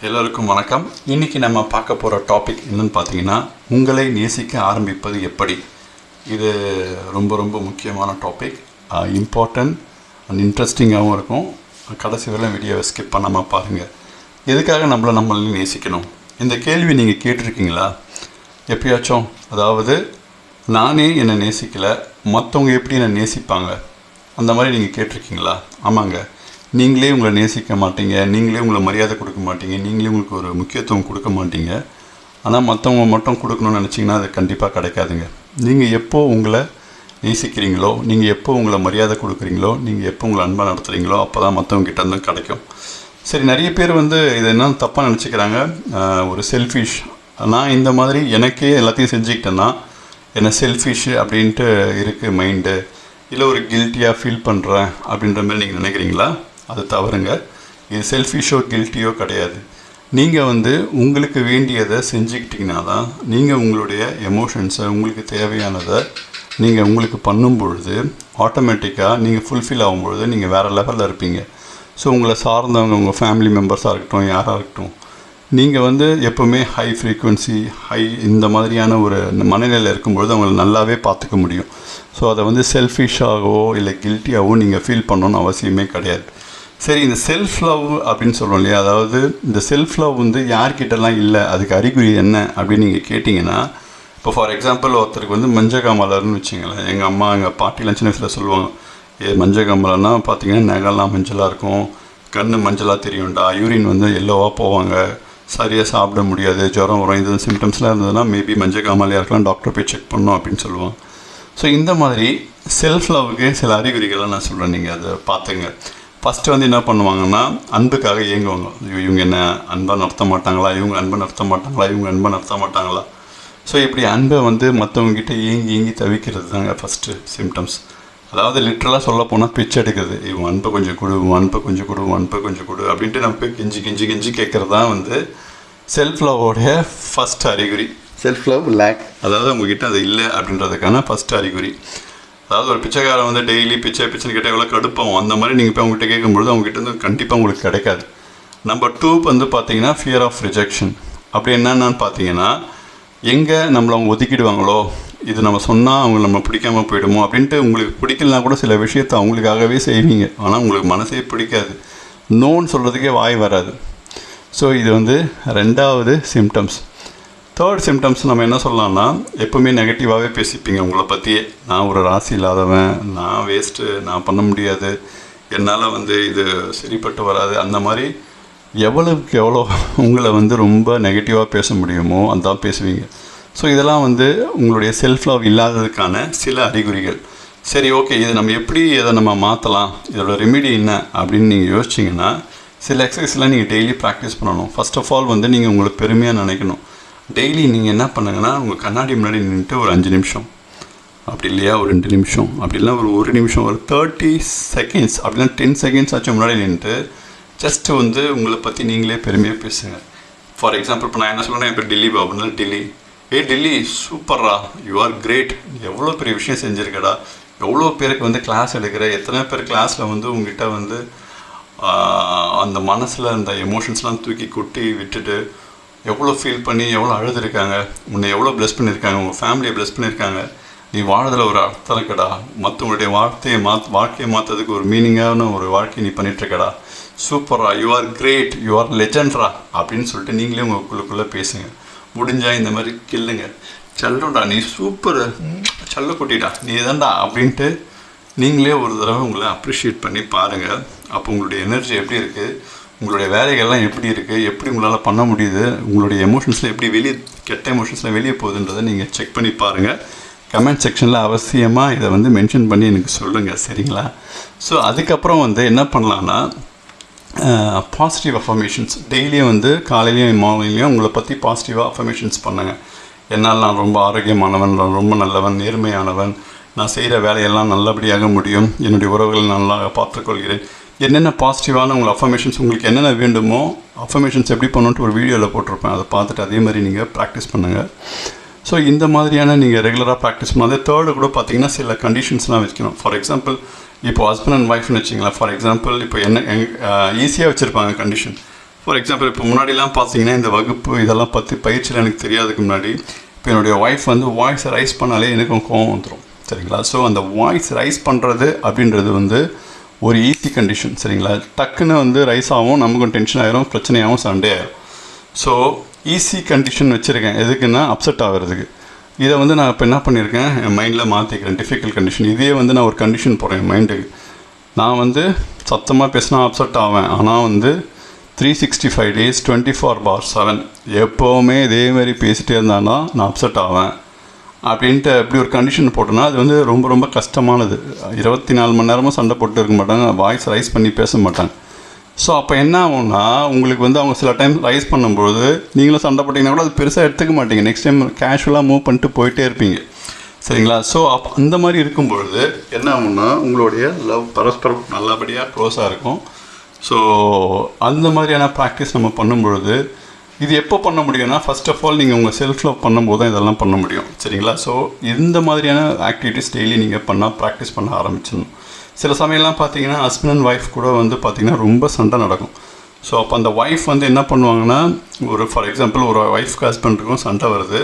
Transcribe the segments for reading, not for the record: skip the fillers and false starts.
எல்லோருக்கும் வணக்கம். இன்றைக்கி நம்ம பார்க்க போகிற டாபிக் என்னென்னு பார்த்தீங்கன்னா, உங்களை நேசிக்க ஆரம்பிப்பது எப்படி. இது ரொம்ப ரொம்ப முக்கியமான டாபிக். இம்பார்ட்டன்ட் அண்ட் இன்ட்ரெஸ்டிங்காகவும் இருக்கும். கடைசி வரை வீடியோவை ஸ்கிப் பண்ணாமல் பாருங்கள். எதுக்காக நம்மளை நேசிக்கணும்? இந்த கேள்வி நீங்கள் கேட்டிருக்கீங்களா எப்பயாச்சும்? அதாவது, நானே என்னை நேசிக்கலை, மற்றவங்க எப்படி என்னை நேசிப்பாங்க, அந்த மாதிரி நீங்கள் கேட்டிருக்கீங்களா? ஆமாங்க, நீங்களே உங்களை நேசிக்க மாட்டீங்க, நீங்களே உங்களை மரியாதை கொடுக்க மாட்டீங்க, நீங்களே உங்களுக்கு ஒரு முக்கியத்துவம் கொடுக்க மாட்டீங்க. ஆனால் மற்றவங்க மட்டும் கொடுக்கணும்னு நினச்சிங்கன்னா அது கண்டிப்பாக கிடைக்காதுங்க. நீங்கள் எப்போ உங்களை நேசிக்கிறீங்களோ, நீங்கள் எப்போ உங்களை மரியாதை கொடுக்குறீங்களோ, நீங்கள் எப்போ உங்களை அன்பாக நடத்துகிறீங்களோ அப்போ தான் மற்றவங்க கிட்டேருந்து கிடைக்கும். சரி, நிறைய பேர் இது என்ன தப்பாக நினச்சிக்கிறாங்க, ஒரு செல்ஃபிஷ். நான் இந்த மாதிரி எனக்கே எல்லாத்தையும் செஞ்சுக்கிட்டேன்னா என்ன செல்ஃபிஷ் அப்படின்ட்டு இருக்குது மைண்டு, இல்லை ஒரு கில்ட்டியாக ஃபீல் பண்ணுறேன் அப்படின்ற மாதிரி நீங்கள் நினைக்கிறீங்களா? அது தவறுங்க. இது செல்ஃபிஷோ கில்ட்டியோ கிடையாது. நீங்கள் உங்களுக்கு வேண்டியதை செஞ்சுக்கிட்டிங்கன்னா தான் நீங்கள் உங்களுடைய எமோஷன்ஸை, உங்களுக்கு தேவையானதை நீங்கள் உங்களுக்கு பண்ணும் பொழுது ஆட்டோமேட்டிக்காக நீங்கள் ஃபுல்ஃபில் ஆகும்பொழுது நீங்கள் வேறு லெவலில் இருப்பீங்க. ஸோ உங்களை சார்ந்தவங்க, உங்கள் ஃபேமிலி மெம்பர்ஸாக இருக்கட்டும், யாராக இருக்கட்டும், நீங்கள் எப்போவுமே ஹை ஃப்ரீக்குவென்சி, இந்த மாதிரியான ஒரு மனநிலையில் இருக்கும்பொழுது அவங்களை நல்லாவே பார்த்துக்க முடியும். ஸோ அதை செல்ஃபிஷாகவோ இல்லை கில்ட்டியாகவோ நீங்கள் ஃபீல் பண்ணணுன்னு அவசியமே கிடையாது. சரி, இந்த செல்ஃப் லவ் அப்படின்னு சொல்கிறோம் இல்லையா, அதாவது இந்த செல்ஃப் லவ் யார்கிட்டலாம் இல்லை, அதுக்கு அறிகுறி என்ன அப்படின்னு நீங்கள் கேட்டிங்கன்னா, இப்போ ஃபார் எக்ஸாம்பிள் ஒருத்தருக்கு மஞ்சக்காமலர்னு வச்சுங்களேன். எங்கள் அம்மா, எங்கள் பாட்டிலாம் சின்ன வயசில் சொல்லுவாங்க, மஞ்சக்காமலர்னா பார்த்தீங்கன்னா நகலாம் மஞ்சளாக இருக்கும், கண் மஞ்சளாக தெரியும்டா, யூரின் எல்லோவாக போவாங்க, சரியாக சாப்பிட முடியாது, ஜுரம் வரும், இந்த சிம்டம்ஸ்லாம் இருந்ததுன்னா மேபி மஞ்சக்காமலையாக இருக்கலாம், டாக்டர் போய் செக் பண்ணோம் அப்படின்னு சொல்லுவாங்க. ஸோ இந்த மாதிரி செல்ஃப் லவ்வுக்கு சில அறிகுறிகளை நான் சொல்கிறேன், நீங்கள் அதை பார்த்துங்க. ஃபஸ்ட்டு என்ன பண்ணுவாங்கன்னா, அன்புக்காக இயங்குவாங்க. இவங்க என்ன அன்பாக நடத்த மாட்டாங்களா, இவங்க அன்பை நடத்த மாட்டாங்களா, இவங்க அன்பை நடத்த மாட்டாங்களா. ஸோ இப்படி அன்பை மற்றவங்ககிட்ட ஏங்கி தவிக்கிறது தாங்க ஃபஸ்ட்டு சிம்டம்ஸ். அதாவது லிட்ரலாக சொல்ல போனால் பிச்சை எடுக்கிறது. இவன் அன்பை கொஞ்சம் கொடு, அன்பை கொஞ்சம் கொடு, அன்பை கொஞ்சம் கொடு அப்படின்ட்டு நம்ம போய் கெஞ்சி கேட்குறது தான் செல்ஃப் லவ்வோடைய ஃபஸ்ட் அறிகுறி. செல்ஃப் லவ் லேக், அதாவது உங்ககிட்ட அது இல்லை அப்படின்றதுக்கான ஃபஸ்ட் அறிகுறி. அதாவது ஒரு பிச்சைக்காரன் டெய்லி பிச்சைன்னு கேட்டால் எவ்வளோ கடுப்பாகும். அந்த மாதிரி நீங்கள் போய் அவங்ககிட்ட கேட்கும்பொழுது அவங்ககிட்ட கண்டிப்பாக உங்களுக்கு கிடைக்காது. நம்பர் 2 பார்த்தீங்கன்னா ஃபியர் ஆஃப் ரிஜெக்ஷன். அப்படி என்னென்னு பார்த்தீங்கன்னா, எங்கே நம்மளை அவங்க ஒதுக்கிடுவாங்களோ, இது நம்ம சொன்னால் அவங்க நம்ம பிடிக்காமல் போயிடுமோ அப்படின்ட்டு உங்களுக்கு பிடிக்கலனா கூட சில விஷயத்தை அவங்களுக்காகவே செய்வீங்க. ஆனால் உங்களுக்கு மனசே பிடிக்காது, நோன்னு சொல்கிறதுக்கே வாய் வராது. ஸோ இது 2வது சிம்டம்ஸ். 3rd சிம்டம்ஸ் நம்ம என்ன சொல்லலாம்னா, எப்போவுமே நெகட்டிவாகவே பேசிப்பீங்க உங்களை பற்றியே. நான் ஒரு ராசி இல்லாதவன், நான் வேஸ்ட்டு, நான் பண்ண முடியாது, என்னால் இது சரிப்பட்டு வராது, அந்த மாதிரி எவ்வளவுக்கு எவ்வளோ உங்களை ரொம்ப நெகட்டிவாக பேச முடியுமோ அதான் பேசுவீங்க. ஸோ இதெல்லாம் உங்களுடைய செல்ஃப் லவ் இல்லாததுக்கான சில அறிகுறிகள். சரி, ஓகே, இதை நம்ம எப்படி நம்ம மாற்றலாம், இதோட ரெமிடி என்ன அப்படின்னு நீங்கள் யோசிச்சிங்கன்னா, சில எக்ஸசைஸ்லாம் நீங்கள் டெய்லி ப்ராக்டிஸ் பண்ணணும். ஃபர்ஸ்ட் ஆஃப் ஆல் நீங்கள் உங்களுக்கு பெருமையாக நினைக்கணும். டெய்லி நீங்கள் என்ன பண்ணுங்கன்னா, உங்கள் கண்ணாடி முன்னாடி நின்றுட்டு ஒரு 5 நிமிஷம், அப்படி இல்லையா ஒரு 2 நிமிஷம், அப்படி இல்லைனா ஒரு 1 நிமிஷம், ஒரு 30 செகண்ட்ஸ், அப்படின்னா 10 செகண்ட்ஸ் ஆச்சும் முன்னாடி நின்றுட்டு ஜஸ்ட்டு உங்களை பற்றி நீங்களே பெருமையாக பேசுங்க. ஃபார் எக்ஸாம்பிள், இப்போ நான் என்ன சொல்கிறேன்னா, இப்போ டில்லி பாபுனால டில்லி, டில்லி சூப்பர்ரா, யூ ஆர் கிரேட், எவ்வளோ பெரிய விஷயம் செஞ்சுருக்கடா, எவ்வளோ பேருக்கு கிளாஸ் எடுக்கிற, எத்தனை பேர் கிளாஸில் உங்ககிட்ட அந்த மனசில் அந்த எமோஷன்ஸ்லாம் தூக்கி கொட்டி விட்டுட்டு எவ்வளோ ஃபீல் பண்ணி எவ்வளோ அழுதுருக்காங்க, உன்னை எவ்வளோ ப்ளஸ் பண்ணியிருக்காங்க, உங்கள் ஃபேமிலியை ப்ளஸ் பண்ணியிருக்காங்க, நீ வாழ்றதில் ஒரு அர்த்தம் இருக்கடா, மற்றவங்களுடைய வாழ்க்கையை மாற்றதுக்கு ஒரு மீனிங்கான ஒரு வாழ்க்கையை நீ பண்ணிகிட்ருக்கடா, சூப்பரா, you are great, you are லெஜண்ட்ரா அப்படின்னு சொல்லிட்டு நீங்களே உங்களுக்குள்ளே பேசுங்க. முடிஞ்சால் இந்த மாதிரி கில்லுங்க, செல்லோடா நீ சூப்பர், செல்ல குட்டிடா நீ தான்டா அப்படின்ட்டு நீங்களே ஒரு தடவை உங்களை அப்ரிஷியேட் பண்ணி பாருங்கள். அப்போ உங்களுடைய எனர்ஜி எப்படி இருக்குது, உங்களுடைய வேலைகள்லாம் எப்படி இருக்குது, எப்படி உங்களால் பண்ண முடியுது, உங்களுடைய எமோஷன்ஸில் எப்படி கெட்ட எமோஷன்ஸில் வெளியே போகுதுன்றதை நீங்கள் செக் பண்ணி பாருங்கள். கமெண்ட் செக்ஷனில் அவசியமாக இதை மென்ஷன் பண்ணி எனக்கு சொல்லுங்கள், சரிங்களா? ஸோ அதுக்கப்புறம் என்ன பண்ணலான்னா, பாசிட்டிவ் அஃபர்மேஷன்ஸ் டெய்லியும் காலையிலையும் மார்னிங்லையும் உங்களை பற்றி பாசிட்டிவாக அஃபர்மேஷன்ஸ் பண்ணுங்கள். என்னால் நான் ரொம்ப ஆரோக்கியமானவன், நான் ரொம்ப நல்லவன், நேர்மையானவன், நான் செய்கிற வேலையெல்லாம் நல்லபடியாக முடியும், என்னுடைய உறவுகளை நல்லா பார்த்துக்கொள்கிறேன். என்னென்ன பாசிட்டிவான உங்கள் அஃபர்மேஷன்ஸ், உங்களுக்கு என்னென்ன வேண்டுமோ அஃபர்மேஷன்ஸ் எப்படி பண்ணணுன்ட்டு ஒரு வீடியோவில் போட்டிருப்பேன், அதை பார்த்துட்டு அதே மாதிரி நீங்கள் ப்ராக்டிஸ் பண்ணுங்கள். ஸோ இந்த மாதிரியான நீங்கள் ரெகுலராக ப்ராக்டிஸ் பண்ணால், அதே 3rd கூட பார்த்தீங்கன்னா சில கண்டிஷன்ஸ்லாம் வச்சுக்கணும். ஃபார் எக்ஸாம்பிள், இப்போ ஹஸ்பண்ட் அண்ட் ஒய்ஃப்னு வச்சிங்களேன். ஃபார் எக்ஸாம்பிள், இப்போ என்ன ஈஸியாக வச்சுருப்பாங்க கண்டிஷன், ஃபார் எக்ஸாம்பிள் இப்போ முன்னாடிலாம் பார்த்தீங்கன்னா இந்த வகுப்பு இதெல்லாம் பற்றி பயிற்சியில் எனக்கு தெரியாதுக்கு முன்னாடி இப்போ என்னுடைய ஒய்ஃப் வந்து வாய்ஸை ரைஸ் பண்ணாலே எனக்கும் கோவம் வந்துடும். சரிங்களா? ஸோ அந்த வாய்ஸ் ரைஸ் பண்ணுறது அப்படின்றது வந்து ஒரு ஈஸி கண்டிஷன். சரிங்களா? டக்குன்னு வந்து ரைஸ் ஆகும், நமக்கும் டென்ஷன் ஆகிரும், பிரச்சனையாகவும் சண்டே ஆகிரும். ஸோ ஈஸி கண்டிஷன் வச்சுருக்கேன். எதுக்குன்னா அப்செட் ஆகிறதுக்கு. இதை வந்து நான் இப்போ என்ன பண்ணியிருக்கேன், என் மைண்டில் மாற்றிக்கிறேன். டிஃபிகல்ட் கண்டிஷன் இதே வந்து நான் ஒரு கண்டிஷன் போடுறேன் என் மைண்டுக்கு. நான் வந்து சத்தமாக பேசினா அப்செட் ஆவேன். ஆனால் வந்து 365 days 24/7 எப்போவுமே இதேமாரி பேசிகிட்டே இருந்தானா நான் அப்செட் ஆவேன் அப்படின்ட்டு எப்படி ஒரு கண்டிஷன் போட்டோன்னா அது வந்து ரொம்ப ரொம்ப கஷ்டமானது. 24 மணி நேரமும் சண்டை போட்டு இருக்க மாட்டாங்க, வாய்ஸ் ரைஸ் பண்ணி பேச மாட்டாங்க. ஸோ அப்போ என்ன ஆகும்னா உங்களுக்கு வந்து அவங்க சில டைம் ரைஸ் பண்ணும்போது நீங்களும் சண்டை போட்டிங்கன்னா கூட அது பெருசாக எடுத்துக்க மாட்டீங்க. நெக்ஸ்ட் டைம் கேஷுவலாக மூவ் பண்ணிட்டு போயிட்டே இருப்பீங்க. சரிங்களா? ஸோ அந்த மாதிரி இருக்கும்பொழுது என்ன ஆகும்னா உங்களுடைய லவ் பரஸ்பரம் நல்லபடியாக க்ளோஸாக இருக்கும். ஸோ அந்த மாதிரியான ப்ராக்டிஸ் நம்ம பண்ணும்பொழுது இது எப்போ பண்ண முடியும்னா ஃபர்ஸ்ட் ஆஃப் ஆல் நீங்கள் உங்கள் செல்ஃப் லவ் பண்ணும்போது தான் இதெல்லாம் பண்ண முடியும். சரிங்களா? ஸோ இந்த மாதிரியான ஆக்டிவிட்டிஸ் டெய்லி நீங்கள் ப்ராக்டிஸ் பண்ண ஆரம்பிச்சிடணும். சில சமயம்லாம் பார்த்தீங்கன்னா ஹஸ்பண்ட் அண்ட் ஒய்ஃப் கூட வந்து பார்த்திங்கன்னா ரொம்ப சண்டை நடக்கும். ஸோ அப்போ அந்த ஒய்ஃப் வந்து என்ன பண்ணுவாங்கன்னா ஃபார் எக்ஸாம்பிள் ஒரு ஒய்ஃப்க்கு ஹஸ்பண்டுக்கும் சண்டை வருது.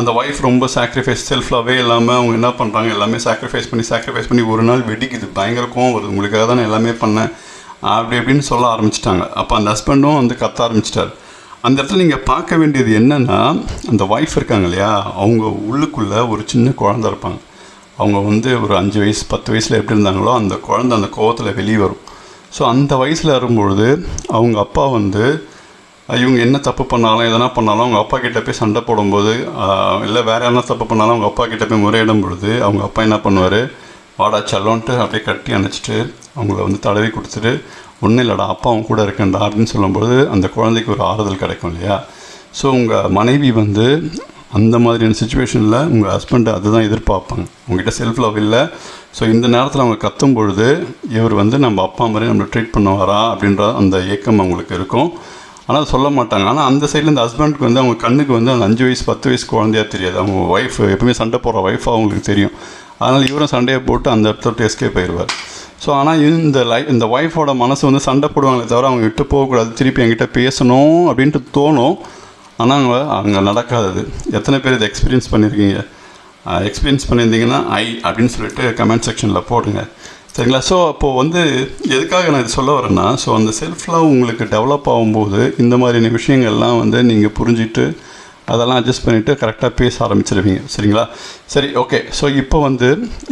அந்த ஒய்ஃப் ரொம்ப சாக்ரிஃபைஸ் செல்ஃப் லவ்வே இல்லாமல் அவங்க என்ன பண்ணுறாங்க, எல்லாமே சாக்ரிஃபைஸ் பண்ணி ஒரு நாள் வெடிக்குது, பயங்கர கோவம் வருது, உங்களுக்காக தான் நான் எல்லாமே பண்ணேன் அப்படி எப்படின்னு சொல்ல ஆரம்பிச்சிட்டாங்க. அப்போ அந்த ஹஸ்பண்டும் வந்து கத்த ஆரம்பிச்சிட்டார். அந்த இடத்துல நீங்கள் பார்க்க வேண்டியது என்னென்னா அந்த ஒய்ஃப் இருக்காங்க இல்லையா, அவங்க உள்ளுக்குள்ளே ஒரு சின்ன குழந்தை இருப்பாங்க. அவங்க வந்து ஒரு 5 வயசு 10 வயசில் எப்படி இருந்தாங்களோ அந்த குழந்தை அந்த கோவத்தில் வெளியே வரும். ஸோ அந்த வயசில் வரும்பொழுது அவங்க அப்பா வந்து இவங்க என்ன தப்பு பண்ணாலும் எதனா பண்ணாலும் அவங்க அப்பா கிட்டே போய் சண்டை போடும்போது இல்லை வேறு என்ன தப்பு பண்ணாலும் அவங்க அப்பா கிட்டே போய் முறையிடும் பொழுது அவங்க அப்பா என்ன பண்ணுவார், வாடா செல்லோன்ட்டு அப்படியே கட்டி அணைச்சிட்டு அவங்கள வந்து தடவி கொடுத்துட்டு ஒன்றும் இல்லைடா அப்பா அவங்க கூட இருக்கேன்டா அப்படின்னு சொல்லும்போது அந்த குழந்தைக்கு ஒரு ஆறுதல் கிடைக்கும் இல்லையா. ஸோ உங்கள் மனைவி வந்து அந்த மாதிரியான சுச்சுவேஷனில் உங்கள் ஹஸ்பண்டை அதுதான் எதிர்பார்ப்பாங்க. உங்ககிட்ட செல்ஃப் லவ் இல்லை. ஸோ இந்த நேரத்தில் அவங்க கத்தும் பொழுது இவர் வந்து நம்ம அப்பா மாதிரி நம்மளை ட்ரீட் பண்ணுவாரா அப்படின்ற அந்த ஏக்கம் அவங்களுக்கு இருக்கும். ஆனால் சொல்ல மாட்டாங்க. ஆனால் அந்த சைடில் இந்த ஹஸ்பண்டுக்கு வந்து அவங்க கண்ணுக்கு வந்து அந்த 5 வயசு 10 வயசு குழந்தையாக தெரியாது. அவங்க ஒய்ஃப் எப்பவுமே சண்டை போடுற ஒய்ஃபாக அவங்களுக்கு தெரியும். அதனால் இவரும் சண்டையை போட்டு அந்த இடத்துல எஸ்கேப் ஆயிடுவார். ஸோ ஆனால் இந்த ஒய்ஃபோட மனசு வந்து சண்டை போடுவாங்களே தவிர அவங்க விட்டு போகக்கூடாது, திருப்பி என்கிட்ட பேசணும் அப்படின்ட்டு தோணும். ஆனால் அங்கே நடக்காது. எத்தனை பேர் இதை எக்ஸ்பீரியன்ஸ் பண்ணியிருக்கீங்க? எக்ஸ்பீரியன்ஸ் பண்ணியிருந்தீங்கன்னா அப்படின்னு சொல்லிட்டு கமெண்ட் செக்ஷனில் போடுங்க. சரிங்களா? ஸோ அப்போது வந்து எதுக்காக நான் இது சொல்ல வரேன்னா, ஸோ அந்த செல்ஃப் லவ் உங்களுக்கு டெவலப் ஆகும்போது இந்த மாதிரியான விஷயங்கள்லாம் வந்து நீங்கள் புரிஞ்சுட்டு அதெல்லாம் அட்ஜஸ்ட் பண்ணிவிட்டு கரெக்டாக பேச ஆரம்பிச்சிருவீங்க. சரிங்களா? சரி, ஓகே. ஸோ இப்போ வந்து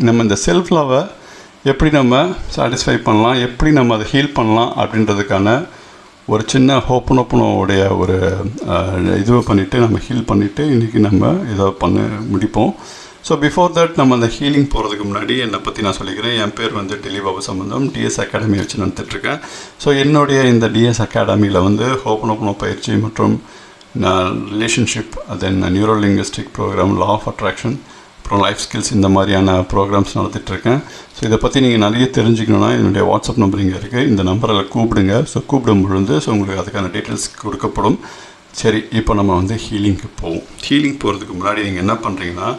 நம்ம இந்த செல்ஃப் லவ்வை எப்படி நம்ம சாட்டிஸ்ஃபை பண்ணலாம், எப்படி நம்ம அதை ஹீல் பண்ணலாம் அப்படின்றதுக்கான ஒரு சின்ன ஹோப்பனோடைய ஒரு இதுவை பண்ணிவிட்டு நம்ம ஹீல் பண்ணிவிட்டு இன்றைக்கி நம்ம இதை முடிப்போம். ஸோ பிஃபோர் தட் நம்ம அந்த ஹீலிங் போகிறதுக்கு முன்னாடி என்னை பற்றி நான் சொல்லிக்கிறேன். என் பேர் வந்து டெல்லி பாபு சம்பந்தம், டிஎஸ் அகாடமி வச்சு நடத்திட்டுருக்கேன். ஸோ என்னுடைய இந்த டிஎஸ் அகாடமியில் வந்து ஹோப்பனோ பயிற்சி மற்றும் relationship, then neuro linguistic program, law of attraction, அப்புறம் லைஃப் ஸ்கில்ஸ், இந்த மாதிரியான ப்ரோக்ராம்ஸ் நடத்திட்டுருக்கேன். ஸோ இதை பற்றி நீங்கள் நிறைய தெரிஞ்சுக்கணுன்னா என்னுடைய வாட்ஸ்அப் நம்பர் இங்கே இருக்குது. இந்த நம்பரில் கூப்பிடுங்க. ஸோ கூப்பிடும் பொழுது உங்களுக்கு அதுக்கான டீட்டெயில்ஸ் கொடுக்கப்படும். சரி, இப்போ நம்ம வந்து ஹீலிங்க்கு போவோம். ஹீலிங் போகிறதுக்கு முன்னாடி நீங்கள் என்ன பண்ணுறீங்கன்னா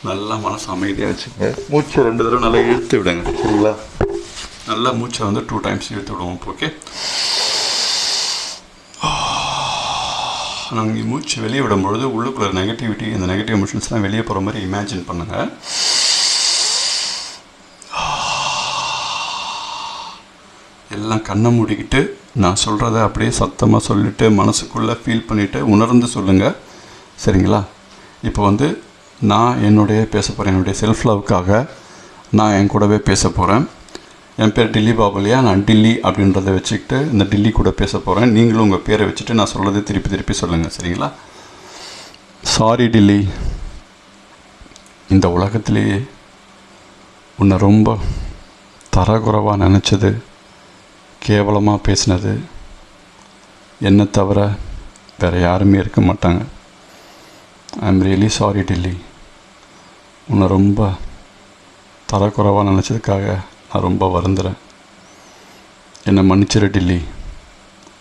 நல்லா மனசு அமைதியாக வச்சுங்க. மூச்சை 2 தடவை நல்லா இழுத்து விடுங்க. சரிங்களா? நல்லா மூச்சை வந்து 2 times இழுத்து விடுவோம். ஓகே, நாங்கள் மூச்சு வெளியே விடும்பொழுது உள்ளுக்குள்ள நெகட்டிவிட்டி, இந்த நெகட்டிவ் எமோஷன்ஸ்லாம் வெளியே போகிற மாதிரி இமேஜின் பண்ணுங்கள். எல்லாம் கண்ணை மூடிக்கிட்டு நான் சொல்கிறத அப்படியே சத்தமாக சொல்லிவிட்டு மனசுக்குள்ளே ஃபீல் பண்ணிவிட்டு உணர்ந்து சொல்லுங்கள். சரிங்களா? இப்போ வந்து நான் என்னுடைய பேச போகிறேன். என்னுடைய செல்ஃப் லவ்க்காக நான் என் கூடவே பேச போகிறேன். என் பேர் டில்லி பாபு இல்லையா, நான் டில்லி அப்படின்றத வச்சுக்கிட்டு இந்த டில்லி கூட பேச போகிறேன். நீங்களும் உங்கள் பேரை வச்சுட்டு நான் சொல்கிறத திருப்பி சொல்லுங்கள். சரிங்களா? சாரி டில்லி, இந்த உலகத்திலேயே உன்னை ரொம்ப தரக்குறைவாக நினச்சது, கேவலமாக பேசினது என்னை தவிர வேறு யாருமே இருக்க மாட்டாங்க. I am really sorry Delhi. உன்னை ரொம்ப தரக்குறைவாக நினச்சதுக்காக நான் ரொம்ப வருந்துறேன். என்னை மன்னிச்சிரு டில்லி.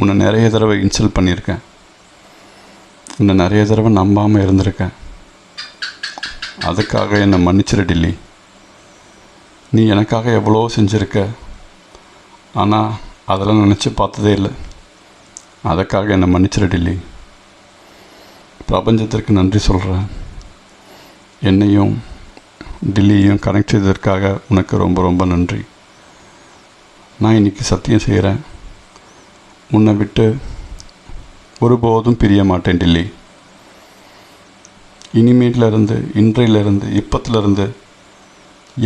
உன்னை நிறைய தடவை இன்சல்ட் பண்ணியிருக்கேன். உன்னை நிறைய தடவை நம்பாமல் இருந்திருக்கேன். அதுக்காக என்னை மன்னிச்சிரு டில்லி. நீ எனக்காக எவ்வளோ செஞ்சுருக்க, ஆனால் அதெல்லாம் நினச்சி பார்த்ததே இல்லை. அதுக்காக என்னை மன்னிச்சிட டெல்லி. பிரபஞ்சத்திற்கு நன்றி சொல்கிறேன். என்னையும் டெல்லியையும் கனெக்ட் செய்ததற்காக உனக்கு ரொம்ப ரொம்ப நன்றி. நான் இன்றைக்கி சத்தியம் செய்கிறேன், உன்னை விட்டு ஒருபோதும் பிரிய மாட்டேன் டெல்லி. இனிமேலிருந்து, இன்றையிலிருந்து, இப்பத்திலிருந்து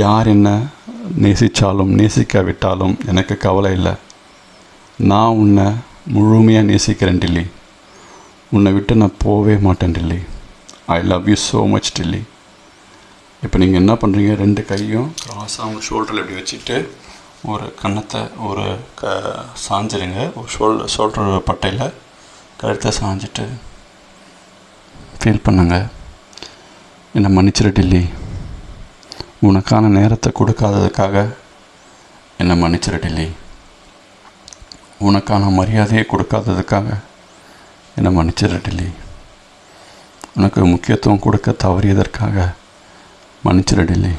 யார் என்ன நேசித்தாலும் நேசிக்காவிட்டாலும் எனக்கு கவலை இல்லை. நான் உன்னை முழுமையாக நேசிக்கிறேன் டெல்லி. உன்னை விட்டு நான் போகவே மாட்டேன் Delhi. I love you so much Delhi. இப்போ நீங்கள் என்ன பண்ணுறீங்க, 2 கையும் கிராஸாக அவங்க ஷோல்டரில் இப்படி வச்சுட்டு ஒரு கன்னத்தை ஒரு சாஞ்சிருங்க. ஒரு ஷோல்டர் பட்டையில் கழுத்தை சாஞ்சிட்டு ஃபீல் பண்ணுங்க. என்னை மன்னிச்சிரு டெல்லி. உனக்கான நேரத்தை கொடுக்காததுக்காக என்னை மன்னிச்சிரு டெல்லி. உனக்கான மரியாதையை கொடுக்காததுக்காக என்னை மன்னிச்சிரு டெல்லி. உனக்கு முக்கியத்துவம் கொடுக்க தவறியதற்காக மன்னிச்சிரு டெல்லி.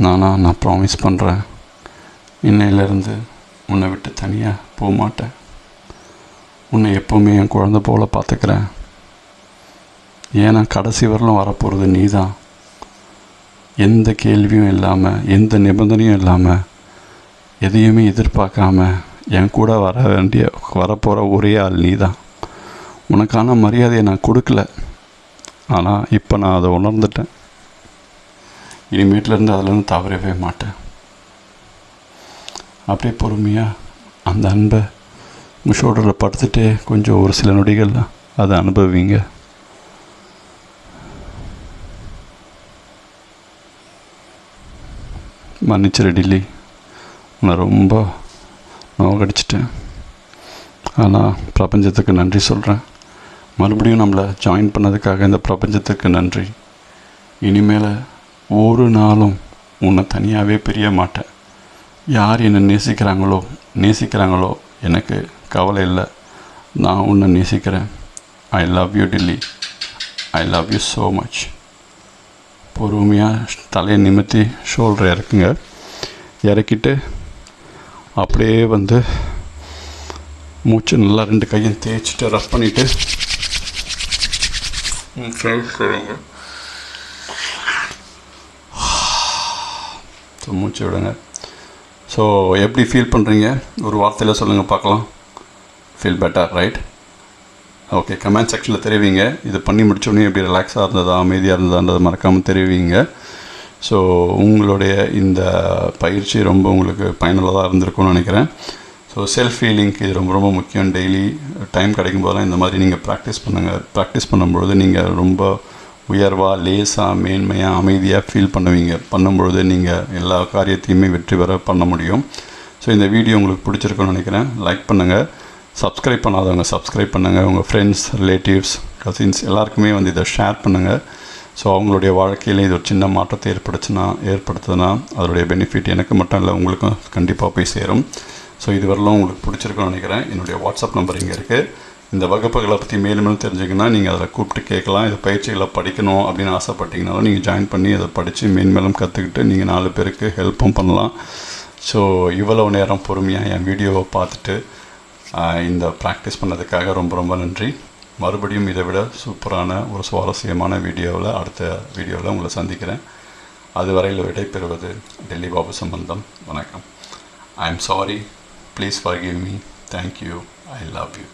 நான் ப்ராமிஸ் பண்ணுறேன், இன்னையிலேருந்து உன்னை விட்டு தனியாக போக மாட்டேன். உன்னை எப்போவுமே என் குழந்தை போல் பார்த்துக்கிறேன். ஏன்னா கடைசி வரலும் வரப்போகிறது நீ தான். எந்த கேள்வியும் இல்லாமல், எந்த நிபந்தனையும் இல்லாமல், எதையுமே எதிர்பார்க்காம என் கூட வரப்போகிற ஒரே ஆள் நீ தான். உனக்கான மரியாதையை நான் கொடுக்கல, ஆனால் இப்போ நான் அதை உணர்ந்துட்டேன். இனிமேட்லேருந்து அதிலேருந்து தவறவே மாட்டேன். அப்படியே பொறுமையாக அந்த அன்பை உங்கள் ஷோல்டரில் படுத்துகிட்டே கொஞ்சம் ஒரு சில நொடிகள் அதை அனுபவிங்க. மன்னிச்சிரு டெல்லி. நான் ரொம்ப நோகடிச்சிட்டேன். ஆனால் பிரபஞ்சத்துக்கு நன்றி சொல்கிறேன். மறுபடியும் நம்மளை ஜாயின் பண்ணதுக்காக இந்த பிரபஞ்சத்துக்கு நன்றி. இனிமேல் ஒரு நாளும் உன்னை தனியாகவே பிரிய மாட்டேன். யார் என்னை நேசிக்கிறாங்களோ எனக்கு கவலை இல்லை. நான் உன்னை நேசிக்கிறேன். I love you Delhi. I love you so much. பொறுமையாக தலையை நிமித்தி ஷோல்டரை இறக்கிட்டு அப்படியே மூச்சு நல்லா 2 கையும் தேய்ச்சிட்டு ரப் பண்ணிவிட்டு மூச்சு விடுங்க. ஸோ எப்படி ஃபீல் பண்ணுறீங்க, ஒரு வார்த்தையில் சொல்லுங்கள் பார்க்கலாம். Feel better, right? Okay, comment செக்ஷனில் தெரிவிங்க. இது பண்ணி முடிச்சோடனே எப்படி ரிலாக்ஸாக இருந்ததா, அமைதியாக இருந்ததான்றதை மறக்காமல் தெரிவிங்க. ஸோ உங்களுடைய இந்த பயிற்சி ரொம்ப உங்களுக்கு பயனுள்ளதாக இருந்திருக்கும்னு நினைக்கிறேன். ஸோ செல்ஃப் ஃபீலிங்க்கு இது ரொம்ப ரொம்ப முக்கியம். டெய்லி டைம் கிடைக்கும் போதெல்லாம் இந்த மாதிரி நீங்கள் ப்ராக்டிஸ் பண்ணுங்கள். ப்ராக்டிஸ் பண்ணும்பொழுது நீங்கள் ரொம்ப உயர்வாக, லேசாக, மேன்மையாக, அமைதியாக ஃபீல் பண்ணும்பொழுது நீங்கள் எல்லா காரியத்தையுமே வெற்றி பெற பண்ண முடியும். ஸோ இந்த வீடியோ உங்களுக்கு பிடிச்சிருக்குன்னு நினைக்கிறேன். லைக் பண்ணுங்கள். சப்ஸ்கிரைப் பண்ணாதவங்க சப்ஸ்கிரைப் பண்ணுங்கள். உங்கள் ஃப்ரெண்ட்ஸ், ரிலேட்டிவ்ஸ், கசின்ஸ் எல்லாருக்குமே இதை ஷேர் பண்ணுங்கள். ஸோ அவங்களுடைய வாழ்க்கையில் இது ஒரு சின்ன மாற்றத்தை ஏற்படுத்துதுன்னா அதோடைய பெனிஃபிட் எனக்கு மட்டும் இல்லை, உங்களுக்கும் கண்டிப்பாக போய் சேரும். ஸோ இது வரலாம் உங்களுக்கு பிடிச்சிருக்குன்னு நினைக்கிறேன். என்னுடைய வாட்ஸ்அப் நம்பர் இங்கே இருக்குது. இந்த வகுப்புகளை பற்றி மேலும் தெரிஞ்சுக்கன்னா நீங்கள் அதில் கூப்பிட்டு கேட்கலாம். இந்த பயிற்சிகளை படிக்கணும் அப்படின்னு ஆசைப்பட்டீங்கனாலும் நீங்கள் ஜாயின் பண்ணி அதை படித்து மேலும் கற்றுக்கிட்டு நீங்கள் 4 பேருக்கு ஹெல்ப்பும் பண்ணலாம். ஸோ இவ்வளவு நேரம் பொறுமையாக என் வீடியோவை பார்த்துட்டு இந்த ப்ராக்டிஸ் பண்ணதுக்காக ரொம்ப ரொம்ப நன்றி. மறுபடியும் இதை விட சூப்பரான ஒரு சுவாரஸ்யமான அடுத்த வீடியோவில் உங்களை சந்திக்கிறேன். அதுவரையில் விடைபெறுவது டெல்லி பாபு சம்பந்தம். வணக்கம். I am sorry. Please forgive me. Thank you. I love you.